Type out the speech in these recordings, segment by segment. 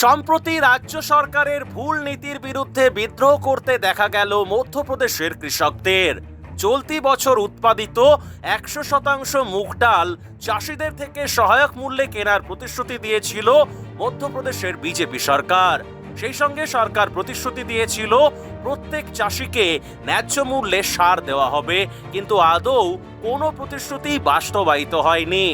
সম্প্রতি রাজ্য সরকারের ভুল নীতির বিরুদ্ধে বিদ্রোহ করতে দেখা গেল মধ্যপ্রদেশের কৃষকদের। চলতি বছর উৎপাদিত 100% মুগ ডাল চাষিদের থেকে সহায়ক মূল্যে কেনার প্রতিশ্রুতি দিয়েছিল মধ্যপ্রদেশের বিজেপি সরকার। সেই সঙ্গে সরকার প্রতিশ্রুতি দিয়েছিল প্রত্যেক চাষিকে ন্যায্য মূল্যে সার দেওয়া হবে, কিন্তু আদৌ কোনো প্রতিশ্রুতি বাস্তবায়িত হয়নি।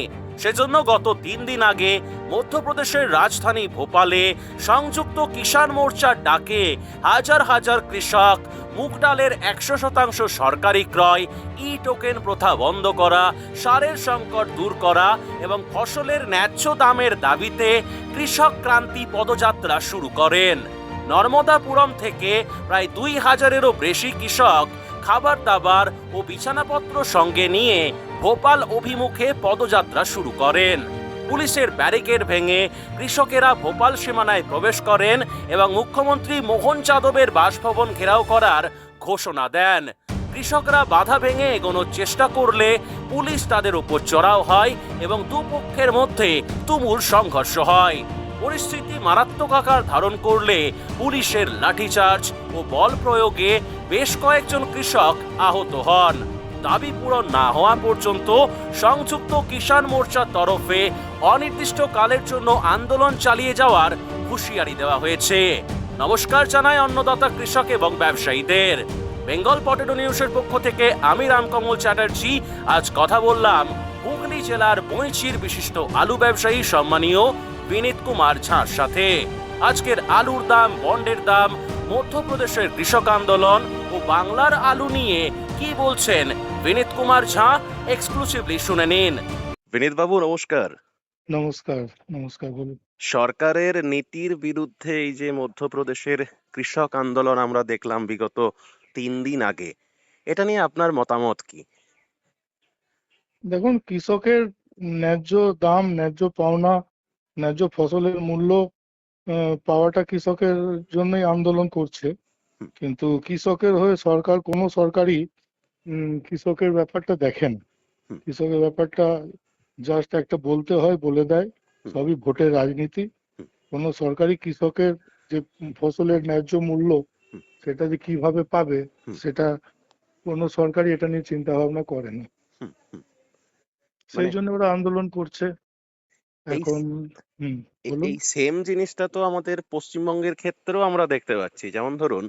সেজন্য গত 3 দিন আগে মধ্যপ্রদেশের রাজধানী ভোপালে সংযুক্ত কিষাণ মোর্চার ডাকে হাজার হাজার কৃষক মুগ ডালের 100% সরকারি ক্রয়, ই টোকেন প্রথা বন্ধ করা, সারের সংকট দূর করা এবং ফসলের ন্যায্য দামের দাবিতে কৃষক ক্রান্তি পদযাত্রা শুরু করেন। নর্মদাপুরম থেকে প্রায় 2000-এরও বেশি কৃষক খাবার দাবার ও বিছানাপত্র সঙ্গে নিয়ে ভোপাল অভিমুখে পদযাত্রা শুরু করেন। পুলিশের ব্যারিকেড ভেঙে কৃষকেরা ভোপাল সীমানায় প্রবেশ করেন এবং মুখ্যমন্ত্রী মোহন যাদবের বাসভবন ঘেরাও করার ঘোষণা দেন। কৃষকরা বাধা ভেঙে এগোনোর চেষ্টা করলে পুলিশ তাদের উপর চড়াও হয় এবং দুপক্ষের মধ্যে তুমুল সংঘর্ষ হয়। পরিস্থিতি মারাত্মক আকার ধারণ করলে পুলিশের লাঠিচার্জ ও বল প্রয়োগে বেশ কয়েকজন কৃষক আহত হন। দাবি পূরণ না হওয়া পর্যন্ত সংযুক্ত কিষাণ মোর্চার তরফে অনির্দিষ্টকালের জন্য আন্দোলন চালিয়ে যাওয়ার হুঁশিয়ারি দেওয়া হয়েছে। নমস্কার জানাই অন্নদাতা কৃষক এবং ব্যবসায়ীদের। বেঙ্গল পটেটো নিউজের পক্ষ থেকে আমি রামকমল চ্যাটার্জি আজ কথা বললাম হুগলি জেলার বৈঁচির বিশিষ্ট আলু ব্যবসায়ী সম্মানীয় বিনীত কুমার ঝাঁর সাথে। আজকের আলুর দাম, বন্ডের দাম, মধ্যপ্রদেশের কৃষক আন্দোলন ও বাংলার আলু নিয়ে কি বলছেন বিনীত কুমার ঝা, এক্সক্লুসিভলি শুনে নিন। বিনীত বাবু নমস্কার। নমস্কার। নমস্কার, বলুন। সরকারের নীতির বিরুদ্ধে এই যে মধ্যপ্রদেশের কৃষক আন্দোলন আমরা দেখলাম বিগত 3 দিন আগে, এটা নিয়ে আপনার মতামত কি? দেখুন, কৃষকের ন্যায্য দাম, ন্যায্য পাওনা, ন্যায্য ফসলের মূল্য পাওয়াটা কৃষকের জন্যই আন্দোলন করছে। হুম। কিন্তু কৃষকের হয়ে সরকার, কোনো সরকারই কৃষকের ব্যাপারটা দেখেন। হুম। কৃষকের ব্যাপারটা জাস্ট একটা বলতে হয়, বলে দেয়। হুম। সবই ভোটের রাজনীতি। হুম। কোনো সরকারই কৃষকের যে ফসলের ন্যায্য মূল্য, হুম। সেটা যে কিভাবে পাবে, হুম। সেটা কোনো সরকারই এটা নিয়ে চিন্তা ভাবনা করে না। হুম। হুম। সেই জন্য ওরা আন্দোলন করছে এই এখন। বলুন। এই সেম জিনিসটা তো আমাদের পশ্চিমবঙ্গের ক্ষেত্রেও আমরা দেখতে পাচ্ছি। যেমন ধরুন,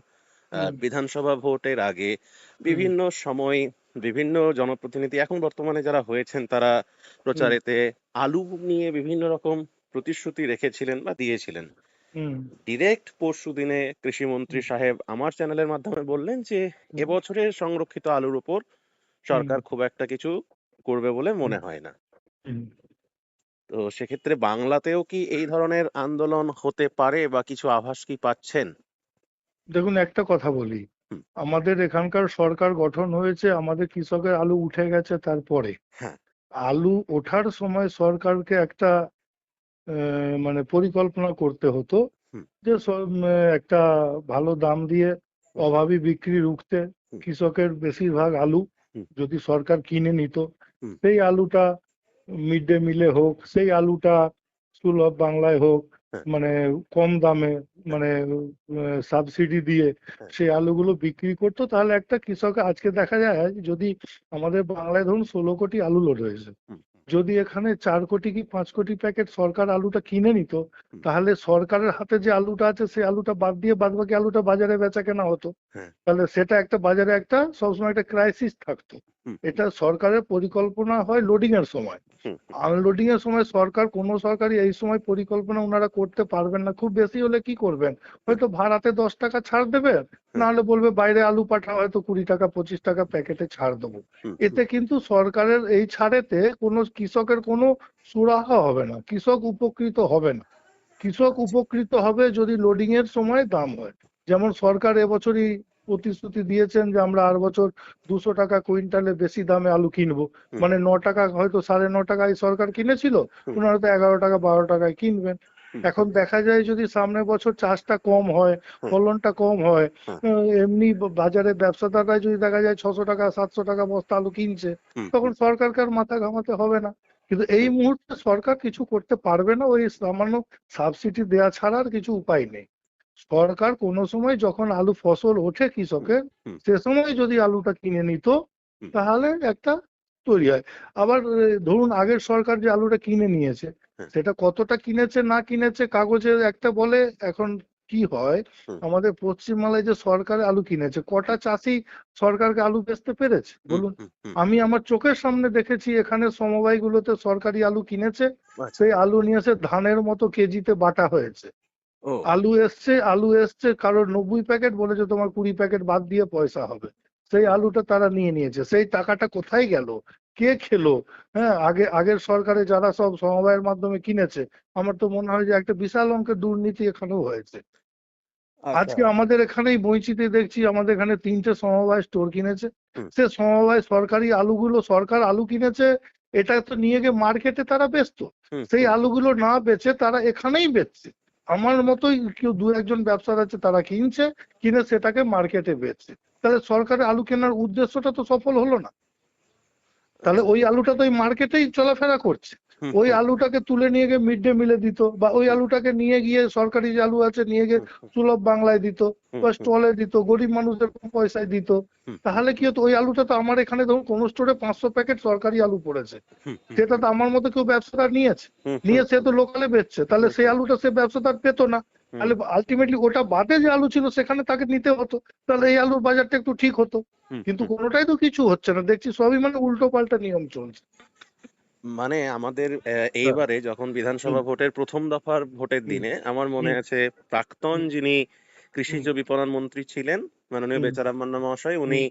হুম, বিধানসভা ভোটের আগে হুম, বিভিন্ন সময় বিভিন্ন জনপ্রতিনিধি এখন বর্তমানে যারা হয়েছেন তারা হুম, প্রচারেতে আলু নিয়ে বিভিন্ন রকম প্রতিশ্রুতি রেখেছিলেন বা দিয়েছিলেন। হুম, ডিরেক্ট পরশুদিনে কৃষিমন্ত্রী সাহেব আমার চ্যানেলের মাধ্যমে বললেন যে হুম, এবছরের সংরক্ষিত আলুর উপর হুম, সরকার খুব একটা কিছু করবে বলে হুম, মনে হয় না। হুম। তো সেক্ষেত্রে বাংলাতেও কি এই ধরনের আন্দোলন হতে পারে বা কিছু আভাস কি পাচ্ছেন? দেখুন, একটা কথা বলি। হুম। আমাদের এখানকার সরকার গঠন হয়েছে, আমাদের কৃষকের আলু উঠে গেছে তারপরে। হ্যাঁ। আলু ওঠার সময় সরকারকে একটা মানে পরিকল্পনা করতে হতো হুম। যে একটা ভালো দাম দিয়ে হুম। অভাবী বিক্রি রুখতে হুম। কৃষকের বেশিরভাগ আলু হুম। যদি সরকার কিনে নিত, হুম। সেই আলুটা মিড ডে মিলে হোক, সেই আলুটা সুলভ বাংলায় হোক, হ্যাঁ। মানে কম দামে, মানে সাবসিডি দিয়ে হ্যাঁ। সেই আলুগুলো বিক্রি করতো, তাহলে একটা কৃষক, আজকে দেখা যায় যদি আমাদের বাংলায় ধরুন 16 কোটি আলু লোড হয়েছে, হুম। যদি এখানে 4 কোটি কি 5 কোটি প্যাকেট সরকার আলুটা কিনে নিত, হুম। তাহলে সরকারের হাতে যে আলুটা আছে সেই আলুটা বাদ দিয়ে বাদবাকি আলুটা বাজারে বেচা কেনা হতো। হ্যাঁ। তাহলে সেটা একটা বাজারে একটা সবসময় একটা ক্রাইসিস থাকতো। হুম। এটা সরকারের পরিকল্পনা হয় লোডিং এর সময়। হুম। আনলোডিং এর সময় সরকার, কোনো সরকারই এই সময় পরিকল্পনা ওনারা করতে পারবেন না। খুব বেশি হলে কি করবেন, হয়তো ভাড়াতে 10 টাকা ছাড় দেবে, হুম। না হলে বলবে বাইরে আলু পাঠা, হয়তো 20 টাকা 25 টাকা প্যাকেটে ছাড় দেবো। হুম। এতে কিন্তু সরকারের এই ছাড়েতে কোনো কৃষকের কোনো সুরাহা হবে না, কৃষক উপকৃত হবে না। কৃষক আচ্ছা। উপকৃত হবে যদি লোডিং এর সময় দাম হয়। যেমন সরকার এবছরই প্রতিশ্রুতি দিয়েছেন যে আমরা আর বছর 200 টাকা কুইন্টালে বেশি দামে আলু কিনবো। হুম। মানে 9 টাকা, হয়তো 9.5 টাকায় সরকার কিনেছিল, হুম। ওনারা তো 11 টাকা 12 টাকায় কিনবেন। হুম। এখন দেখা যায় যদি সামনের বছর চাষটা কম হয়, হুম। ফলনটা কম হয়, হুম। এমনি বাজারে ব্যবসাদাররা যদি দেখা যায় 600 টাকা 700 টাকা বস্তা আলু কিনছে, হুম। তখন হুম। সরকারকে আর মাথা ঘামাতে হবে না। কিন্তু এই মুহূর্তে সরকার কিছু করতে পারবে না, ওই সামান্য সাবসিডি দেওয়া ছাড়া আর কিছু উপায় নেই। সরকার কোনো সময় যখন আলু ফসল ওঠে কৃষকের, হুম, সে সময় যদি আলুটা কিনে নিত হুম, তাহলে একটা তৈরি হয়। আবার ধরুন আগের সরকার যে আলুটা কিনে নিয়েছে, হ্যাঁ, সেটা কতটা কিনেছে না কিনেছে কাগজে একটা বলে। এখন কি হয়, হুম, আমাদের পশ্চিমবাংলায় যে সরকার আলু কিনেছে, কটা চাষি সরকারকে আলু বেচতে পেরেছে হুম, বলুন? হুম, হুম, আমি আমার চোখের সামনে দেখেছি এখানে সমবায়গুলোতে সরকারি আলু কিনেছে, আচ্ছা, সেই আলু নিয়ে এসে ধানের মতো কেজিতে বাটা হয়েছে। ও, আলু এসছে কারোর 90 প্যাকেট, বলেছে তোমার 20 প্যাকেট বাদ দিয়ে পয়সা হবে। সেই আলুটা তারা নিয়ে নিয়েছে, সেই টাকাটা কোথায় গেল, কে খেলো? হ্যাঁ, আগের সরকারে যারা সব সমবায়ের মাধ্যমে কিনেছে, আমার তো মনে হয় যে একটা বিশাল অঙ্কের দুর্নীতি এখানেও হয়েছে। আচ্ছা, আজকে আমাদের এখানেই বইচিতে দেখছি, আমাদের এখানে 3টে সমবায় স্টোর কিনেছে। হুম, সে সমবায় সরকারি আলুগুলো, সরকার আলু কিনেছে, এটা তো নিয়ে গিয়ে মার্কেটে তারা বেচতো, হুম, সেই হুম, আলুগুলো না বেচে তারা এখানেই বেচছে। আমার মতোই কেউ দু একজন ব্যবসাদার আছে, তারা কিনছে, কিনে সেটাকে মার্কেটে বেচছে। তাহলে সরকারের আলু কেনার উদ্দেশ্যটা তো সফল হলো না। তাহলে আচ্ছা, ওই আলুটা তো ওই মার্কেটেই চলাফেরা করছে। হুম, ওই হুম, আলুটাকে তুলে নিয়ে গিয়ে মিড ডে মিলে দিত, বা ওই হুম, আলুটাকে নিয়ে গিয়ে সরকারি যে আলু আছে নিয়ে গিয়ে হুম, হুম, সুলভ বাংলায় দিত, হুম, বা হুম, স্টলে দিত, গরিব মানুষদের কম পয়সায় দিত। হুম, হুম, তাহলে কি হতো, ওই আলুটা তো আমার এখানে ধরুন কোন স্টোরে 500 প্যাকেট সরকারি আলু পড়েছে, হুম, হুম, সেটা তো আমার মতো কেউ ব্যবসাদার নিয়েছে, হুম, হুম, নিয়ে সে তো লোকালে বেচছে, তাহলে হুম, সেই আলুটা সে ব্যবসাদার পেতো না। হুম, তাহলে আলটিমেটলি ওটা বাদে যে আলু ছিল সেখানে তাকে নিতে হতো, তাহলে এই আলুর বাজারটা একটু ঠিক হতো। হুম, কিন্তু হুম। কোনোটাই তো কিছু হচ্ছে না, দেখছি সবই মানে উল্টো পাল্টা নিয়ম চলছে। মানে আমাদের হ্যাঁ। এইবারে যখন হুম, বিধানসভা ভোটের প্রথম দফার ভোটের হুম, দিনে আমার মনে হুম, আছে প্রাক্তন হুম, যিনি হুম, কৃষিজ বিপণন মন্ত্রী ছিলেন মাননীয় হুম, বেচারাম মান্না মহাশয়, উনি হুম,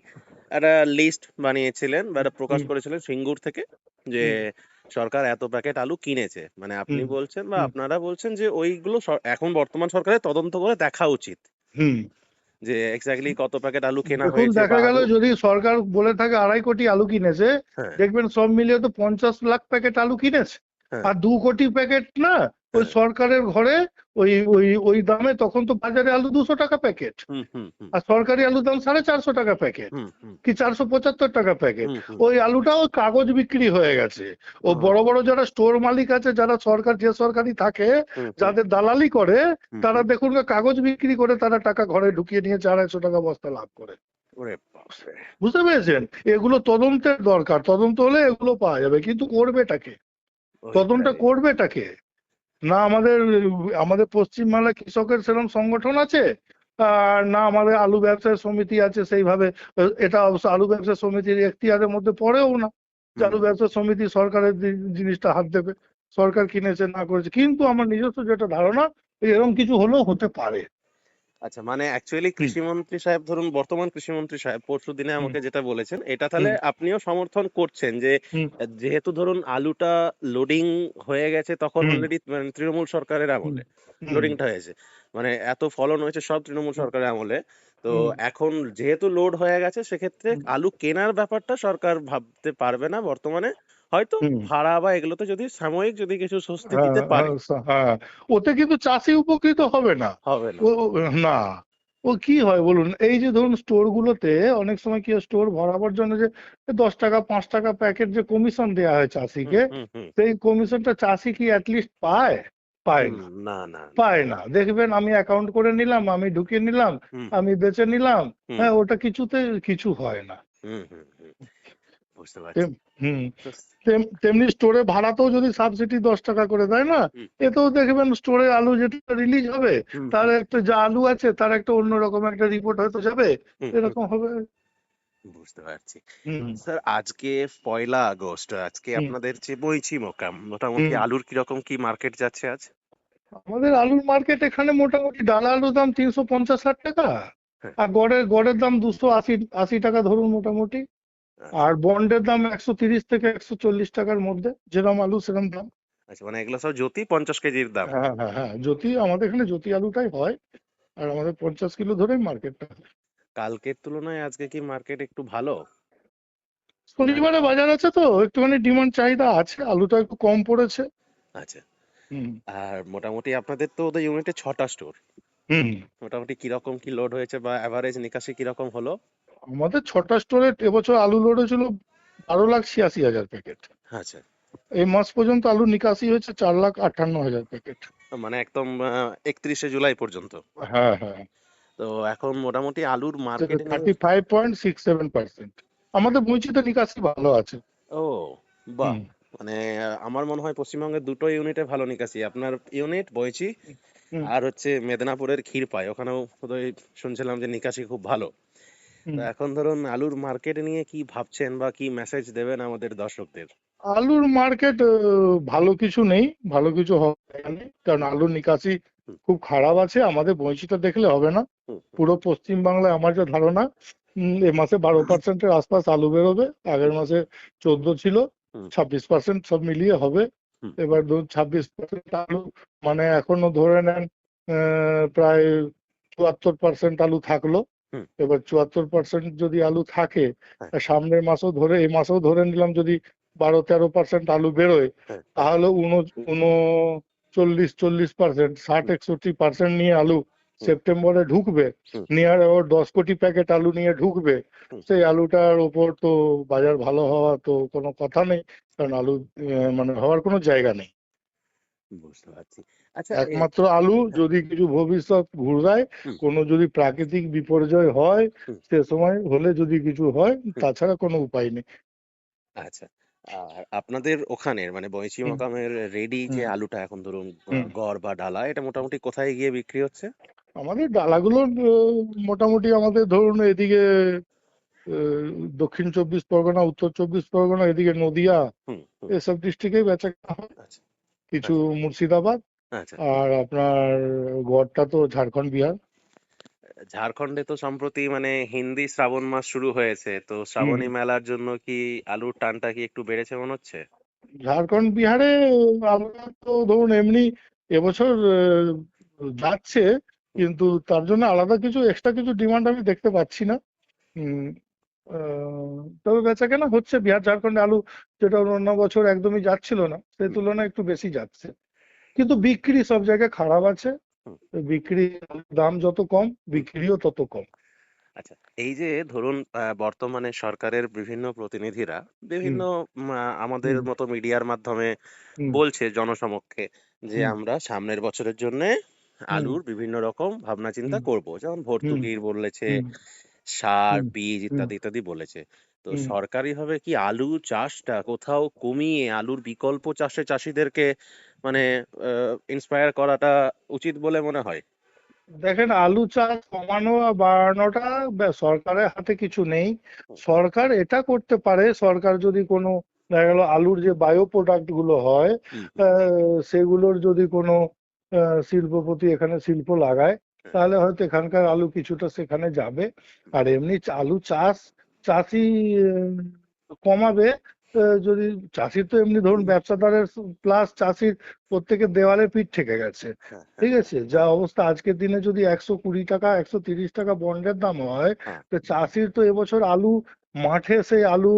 একটা লিস্ট বানিয়েছিলেন বা একটা প্রকাশ হুম, করেছিলেন সিঙ্গুর থেকে যে হুম, সরকার এত প্যাকেট আলু কিনেছে। মানে আপনি হুম, বলছেন বা হুম, আপনারা বলছেন যে ওইগুলো এখন বর্তমান সরকারের তদন্ত করে দেখা উচিত হুম। যে এক্স্যাক্টলি কত প্যাকেট আলু কেনা দেখুন, হয়েছে বা দেখা গেল আদৌ। যদি সরকার বলে থাকে 2.5 কোটি আলু কিনেছে, হ্যাঁ, দেখবেন সব মিলিয়ে তো 50 লাখ প্যাকেট আলু কিনেছে। হ্যাঁ, আর 2 কোটি প্যাকেট না, ওই হ্যাঁ, সরকারের ঘরে ওই ওই ওই দামে, তখন তো বাজারে আলু 200 টাকা প্যাকেট, হুম, হুম, হুম, আর সরকারি আলুর দাম 450 টাকা প্যাকেট, হুম, হুম, কি 475 টাকা প্যাকেট। হুম, হুম, ওই আলুটাও কাগজ বিক্রি হয়ে গেছে। ও বড় ও, বড় যারা স্টোর মালিক আছে, যারা যে সরকারি থাকে, হুম, হুম, যাদের দালালি করে, হুম, তারা হুম। দেখুন না, কাগজ বিক্রি করে তারা টাকা ঘরে ঢুকিয়ে নিয়ে 250 টাকা বস্তা লাভ করে। ওরে বাপরে! বুঝতে পেরেছেন? এগুলো তদন্তের দরকার, তদন্ত হলে এগুলো পাওয়া যাবে, কিন্তু করবেটাকে, তদন্ত ওইটাই। করবেটাকে? না আমাদের আমাদের পশ্চিমবাংলায় কৃষকের সেরকম সংগঠন আছে, আর না আমাদের আলু ব্যবসায়ী সমিতি আছে সেইভাবে। এটা অবশ্য আলু ব্যবসায়ী সমিতির এখতিয়ারের মধ্যে পড়েও না, যে হুম, আলু ব্যবসায়ী সমিতি সরকারের জিনিসটা হাত দেবে, সরকার কিনেছে না করেছে। কিন্তু আমার নিজস্ব যেটা ধারণা, এরকম কিছু হলেও হতে পারে। আচ্ছা, মানে অ্যাকচুয়ালি হুম, কৃষিমন্ত্রী সাহেব, ধরুন বর্তমান কৃষিমন্ত্রী সাহেব পরশুদিনে হুম, আমাকে যেটা বলেছেন, এটা তাহলে হুম, আপনিও সমর্থন করছেন যে হুম, যেহেতু ধরুন আলুটা লোডিং হয়ে গেছে তখন হুম, অলরেডি মানে তৃণমূল সরকারের হুম, আমলে হুম, লোডিংটা হয়েছে। মানে এত ফলন হয়েছে সব তৃণমূল হুম, সরকারের আমলে। তো হুম, এখন যেহেতু লোড হয়ে গেছে সেক্ষেত্রে হুম, আলু কেনার ব্যাপারটা সরকার ভাবতে পারবে না বর্তমানে। হয়তো হুম। ভাড়া বা এগুলোতে যদি সাময়িক যদি কিছু স্বস্তি হ্যাঁ, দিতে পারে, হ্যাঁ, হ্যাঁ। ওতে কিন্তু চাষি উপকৃত হবে না। হবে না। না, ও কি হয় বলুন, এই যে ধরুন স্টোর গুলোতে অনেক সময় কি স্টোর ভরাবার জন্য যে 10 টাকা 5 টাকা প্যাকেট যে কমিশন দেওয়া হয় হুম, চাষিকে, হুম, হুম, সেই কমিশনটা চাষি কি অ্যাটলিস্ট পায়? পায় হুম, না, না, না, না। পায় না। দেখবেন আমি অ্যাকাউন্ট করে নিলাম, আমি ঢুকিয়ে নিলাম, হুম, হুম, আমি বেচে নিলাম, হুম, হ্যাঁ, ওটা কিছুতে কিছু হয় না। হুম, হুম, হুম, বুঝতে পারছি। তেম হুম। তো তেমনি স্টোরে ভাড়াতেও যদি সাবসিডি 10 টাকা করে দেয় না, হুম, এতেও দেখবেন স্টোরে আলু যেটা রিলিজ হবে, হুম, তার হুম, একটা যা আলু আছে তার একটা অন্যরকম একটা রিপোর্ট হয়তো যাবে, হুম, হুম, এরকম হবে। বুঝতে পারছি। হুম, স্যার, আজকে 1লা আগস্ট, আজকে হুম, আপনাদের যে বইছি মোটামুটি হুম। আলুর কিরকম কি মার্কেট যাচ্ছে আজ? আমাদের আলুর মার্কেট এখানে মোটামুটি ডালা আলুর দাম 350-60 টাকা, হ্যাঁ, আর গড়ের দাম 280-80 টাকা ধরুন মোটামুটি। আচ্ছা, আর বন্ডের দাম 130 থেকে 140 টাকার মধ্যে, যেরকম আলু সেরকম দাম। আচ্ছা, মানে এগুলো সব জ্যোতি 50 কেজির দাম। হ্যাঁ, হ্যাঁ, হ্যাঁ, জ্যোতি, আমাদের এখানে জ্যোতি আলুটাই হয়, আর আমাদের 50 কিলো ধরেই মার্কেটটা। কালকের তুলনায় আজকে কি মার্কেট একটু ভালো? না, শনিবারে বাজার আছে তো একটুখানি ডিমান্ড চাহিদা আছে, আলুটা একটু কম পড়েছে। আচ্ছা। হুম, আর মোটামুটি আপনাদের তো ওদের ইউনিটে 6টা স্টোর, হুম। মোটামুটি কিরকম কি লোড হয়েছে বা অ্যাভারেজ নিকাশি কিরকম হলো? আমাদের 6টা স্টোরে এবছর আলু লোড হয়েছিল 12,86,000 প্যাকেট। আচ্ছা, এই মাস পর্যন্ত আলু নিকাশি হয়েছে 4,58,000 প্যাকেট। মানে একদম 31শে জুলাই পর্যন্ত। হ্যাঁ হ্যাঁ, তো এখন মোটামুটি আলুর মার্কেট নিয়ে 35.67%। আমাদের বইচিতে নিকাশি ভালো আছে। ও বাহ, হুম মানে আমার মনে হয় পশ্চিমবঙ্গের দুটো ইউনিটে ভালো নিকাশি, আপনার ইউনিট বইচি হুম আর হচ্ছে মেদিনীপুরের ক্ষীরপাই, ওখানেও বোধহয় শুনছিলাম যে নিকাশি খুব ভালো। তো হুম। এখন ধরুন আলুর মার্কেট নিয়ে কি ভাবছেন বা কি মেসেজ দেবেন আমাদের দর্শকদের? আলুর মার্কেট ভালো কিছু নেই, ভালো কিছু হবে না, কারণ আলুর নিকাশি হুম, খুব খারাপ আছে। আমাদের বইচিটা দেখলে হবে না, হুম, পুরো পশ্চিম বাংলায় আমার যা ধারণা এ মাসে 12%-এর আশপাশ আলু বেরোবে। আগের হুম, মাসে 14 ছিল, হুম, 26% সব মিলিয়ে হবে। হুম, এবার ধরুন 26% আলু মানে এখনো ধরে নেন প্রায় 74% আলু থাকলো। হুম, এবার 74% যদি আলু থাকে, হ্যাঁ, আর সামনের মাসেও ধরে এই মাসেও ধরে নিলাম যদি 12-13% আলু বেরোয়, হ্যাঁ, তাহলে 39-40% 60-61% নিয়ে আলু হুম, সেপ্টেম্বরে ঢুকবে। হুম, নিয়ার আবার 10 কোটি প্যাকেট আলু নিয়ে ঢুকবে। হুম, সেই আলুটার ওপর তো বাজার ভালো হওয়া তো কোনো কথা নেই, কারণ আলু মানে হওয়ার কোনো জায়গা নেই। বুঝতে পারছি। আচ্ছা একমাত্র আলু হ্যাঁ, যদি কিছু ভবিষ্যৎ ঘুরায়, হুম, কোনো যদি প্রাকৃতিক বিপর্যয় হয়, হুম, সে সময় হলে যদি কিছু হয়, হুম, তাছাড়া কোনো উপায় নেই। আচ্ছা। আর আপনাদের ওখানের মানে বইচি হুম মোকামের রেডি যে হুম আলুটা এখন ধরুন হুম। গড় বা ডালা, এটা মোটামুটি কোথায় গিয়ে বিক্রি হচ্ছে? আমাদের ডালাগুলো মোটামুটি আমাদের ধরুন এদিকে দক্ষিণ 24 পরগনা, উত্তর 24 পরগনা, এদিকে নদিয়া, হুম, হুম, এসব ডিস্ট্রিক্টে বেচা কেনা হয়। আচ্ছা, কিছু আচ্ছা, মুর্শিদাবাদ, আচ্ছা। আর আপনার গড়টা তো ঝাড়খণ্ড বিহার। ঝাড়খণ্ডে তো সম্প্রতি মানে হিন্দি শ্রাবণ মাস শুরু হয়েছে, তো হুম। শ্রাবণী মেলার জন্য কি আলুর টানটা কি একটু বেড়েছে মনে হচ্ছে? ঝাড়খণ্ড বিহারে আমরা তো ধরুন এমনি এবছর যাচ্ছে, হুম, কিন্তু তার জন্য আলাদা কিছু এক্সট্রা কিছু ডিমান্ড আমি দেখতে পাচ্ছি না। উম, তবে বেচাকেনা হচ্ছে। বিহার ঝাড়খণ্ডে আলু যেটা অন্য বছর একদমই যাচ্ছিল না, সেই হুম, তুলনায় একটু বেশি যাচ্ছে। কিন্তু বিক্রি সব জায়গায় খারাপ আছে। হুম। বিক্রি, দাম যত কম বিক্রিও তত কম। আচ্ছা, এই যে ধরুন বর্তমানে সরকারের বিভিন্ন প্রতিনিধিরা হুম বিভিন্ন আমাদের হুম মতো মিডিয়ার মাধ্যমে হুম বলছে জনসমক্ষে যে হুম আমরা সামনের বছরের জন্য হুম আলুর বিভিন্ন রকম ভাবনা চিন্তা হুম করব, যেমন হুম ভর্তুকির বলেছে, হুম সার হুম বীজ হুম ইত্যাদি ইত্যাদি বলেছে। তো হুম। সরকারিভাবে কি আলু চাষটা কোথাও কমিয়ে আলুর বিকল্প চাষে চাষিদেরকে মানে ইন্সপায়ার করাটা উচিত বলে মনে হয়? দেখেন, আলু চাষ কমানো আর বাড়ানোটা সরকারের হাতে কিছু নেই। হুম, সরকার এটা করতে পারে, সরকার যদি কোনো দেখা গেল আলুর যে বায়ো প্রোডাক্ট গুলো হয়, হুম, হুম, সেগুলোর যদি কোনো শিল্পপতি এখানে শিল্প লাগায়, হ্যাঁ, তাহলে হয়তো এখানকার আলু কিছুটা সেখানে যাবে। আর এমনি আলু চাষ চাষি কমাবে। যদি চাষির তো এমনি ধরুন ব্যবসাদারের প্লাস চাষির প্রত্যেকের দেওয়ালে পিঠ ঠেকে গেছে। হ্যাঁ, হ্যাঁ, ঠিক আছে, যা হ্যাঁ, অবস্থা আজকের দিনে যদি 120 টাকা 130 টাকা বন্ডের দাম হয়, হ্যাঁ, তো চাষির তো এবছর আলু মাঠে সেই আলু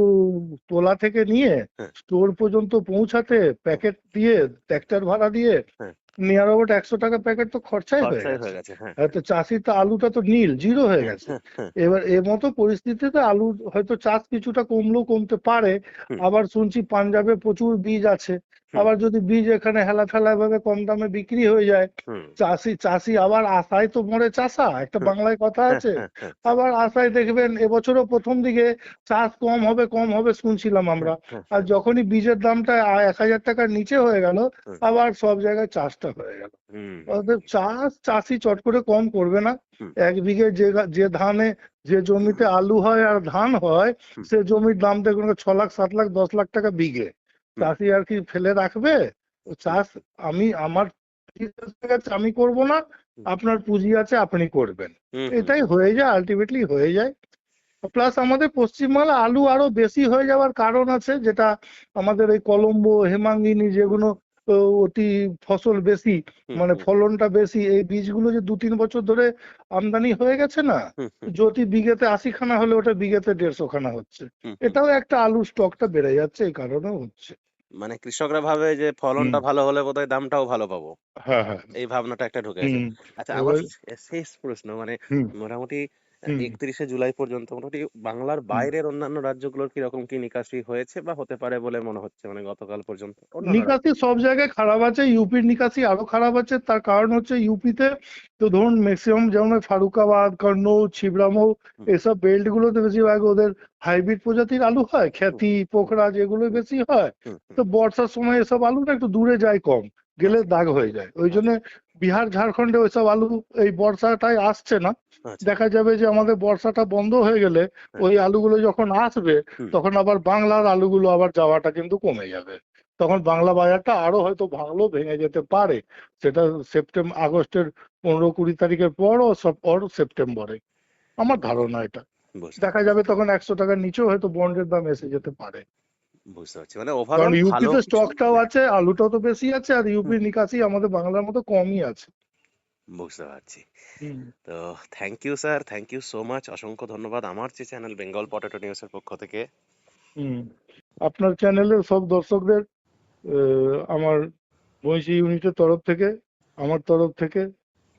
তোলা থেকে নিয়ে হ্যাঁ, স্টোর পর্যন্ত পৌঁছাতে, হ্যাঁ, প্যাকেট দিয়ে, ট্র্যাক্টর ভাড়া দিয়ে হ্যাঁ, নিয়ার অ্যাবাউট 100 টাকা প্যাকেট তো খরচাই হয়ে খরচাই গেছে। হয়ে গেছে, হ্যাঁ, তো চাষির তো আলুটা তো নীল জিরো হয়ে হ্যাঁ, গেছে। হ্যাঁ, হ্যাঁ, হ্যাঁ, এবার এর মতো পরিস্থিতিতে আলুর হয়তো চাষ কিছুটা কমলেও কমতে পারে। হুম, আবার শুনছি পাঞ্জাবে প্রচুর বীজ আছে। হুম, আবার যদি বীজ এখানে হেলাফেলা ভাবে কম দামে বিক্রি হয়ে যায়, হুম, চাষি চাষি আবার আশায় তো মরে চাষা, একটা হুম, বাংলায় কথা হ্যাঁ, আছে। হ্যাঁ, হ্যাঁ, আবার আশায় দেখবেন এবছরও প্রথম দিকে চাষ কম হবে শুনছিলাম হ্যাঁ, আমরা। হ্যাঁ, আর হ্যাঁ, যখনই বীজের দামটা 1,000 টাকার নিচে হয়ে গেল, হুম, আবার সব জায়গায় চাষটা হয়ে গেল। হুম, অতএব চাষ চাষি চট করে কম করবে না। হুম, 1 বিঘে যে ধানে, যে জমিতে আলু হয় আর ধান হয়, হুম, সে জমির দাম দেখবেন 6 লাখ 7 লাখ 10 লাখ টাকা বিঘে। হুম, চাষি আর কি ফেলে রাখবে? ও হুম, চাষ, আমার আমি করব না, হুম, আপনার পুঁজি আছে আপনি করবেন, হুম, হুম, এটাই হয়ে যায়, আলটিমেটলি হয়ে যায়। প্লাস আমাদের পশ্চিমবাংলা আলু আরো বেশি হয়ে যাওয়ার কারণ আছে, যেটা আমাদের এই কলম্বো হেমাঙ্গিনী যেগুলো অতি ফসল বেশি, হুম, মানে হুম, ফলনটা বেশি, এই বীজগুলো যে 2-3 বছর ধরে আমদানি হয়ে গেছে না, হুম, হুম, যদি বিঘেতে 80 খানা হলে ওটা বিঘেতে 150 খানা হচ্ছে। হুম, হুম। এটাও একটা, আলু স্টকটা বেড়ে যাচ্ছে এই কারণেও হচ্ছে। মানে কৃষকরা ভাবে যে হুম। ফলনটা ভালো হলে বোধহয় দামটাও ভালো পাবো, হ্যাঁ হ্যাঁ। এই ভাবনাটা একটা ঢুকে আছে। হুম। আচ্ছা, আমার এবার। শেষ প্রশ্ন মানে হুম মোটামুটি হুম। 31শে জুলাই পর্যন্ত মোটামুটি বাংলার বাইরের অন্যান্য রাজ্যগুলোর কিরকম কি নিকাশি হয়েছে বা হতে পারে বলে মনে হচ্ছে, মানে গতকাল পর্যন্ত অন্যান্য রাজ্য? নিকাশি সব জায়গায় খারাপ আছে, ইউপির নিকাশি আরো খারাপ আছে। তার কারণ হচ্ছে ইউপিতে তো ধরুন ম্যাক্সিমাম যেমন ওই ফারুকাবাদ, কন্নৌজ, ছিবরামৌ হুম, এসব বেল্ট গুলোতে বেশিরভাগ ওদের হাইব্রিড প্রজাতির আলু হয়, খ্যাতি, পোখরাজ এগুলো হুম, বেশি হয়। হুম, হুম, তো বর্ষার সময় এসব আলুটা একটু দূরে যায় কম, গেলে আচ্ছা, দাগ হয়ে যায়। ওই জন্য আচ্ছা, বিহার ঝাড়খণ্ডে ওইসব আলু এই বর্ষাটায় আসছে না। আচ্ছা, দেখা যাবে যে আমাদের বর্ষাটা বন্ধ হয়ে গেলে হ্যাঁ, ওই আলুগুলো যখন আসবে হুম, তখন আবার বাংলার আলুগুলো আবার যাওয়াটা কিন্তু কমে যাবে। তখন বাংলা বাজারটা আরো হয়তো ভালো ভেঙে যেতে পারে। সেটা আগস্টের 15-20 তারিখের পর ও সব পর সেপ্টেম্বরে আমার ধারণা এটা। বুঝতে দেখা যাবে তখন 100 টাকার নিচেও হয়তো বন্ডের দাম এসে যেতে পারে। বুঝতে পারছি, মানে কারণ ওভারঅল ভালো ইউপিতে কিছু স্টকটাও নেই। আছে, আলুটাও তো বেশি আছে, আর হুম, ইউপির নিকাশি আমাদের বাংলার মতো কমই আছে। বুঝতে পারছি। হুম। তো thank you sir, thank you so much, অসংখ্য ধন্যবাদ আমার যে চ্যানেল বেঙ্গল পটেটো নিউজের পক্ষ থেকে। হুম। আপনার চ্যানেলের সব দর্শকদের আমার বৈশী ইউনিটের তরফ থেকে, আমার তরফ থেকে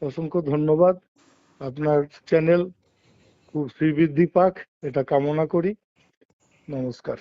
অসংখ্য ধন্যবাদ। আপনার চ্যানেল খুব শ্রীবৃদ্ধি পাক এটা কামনা করি। নমস্কার।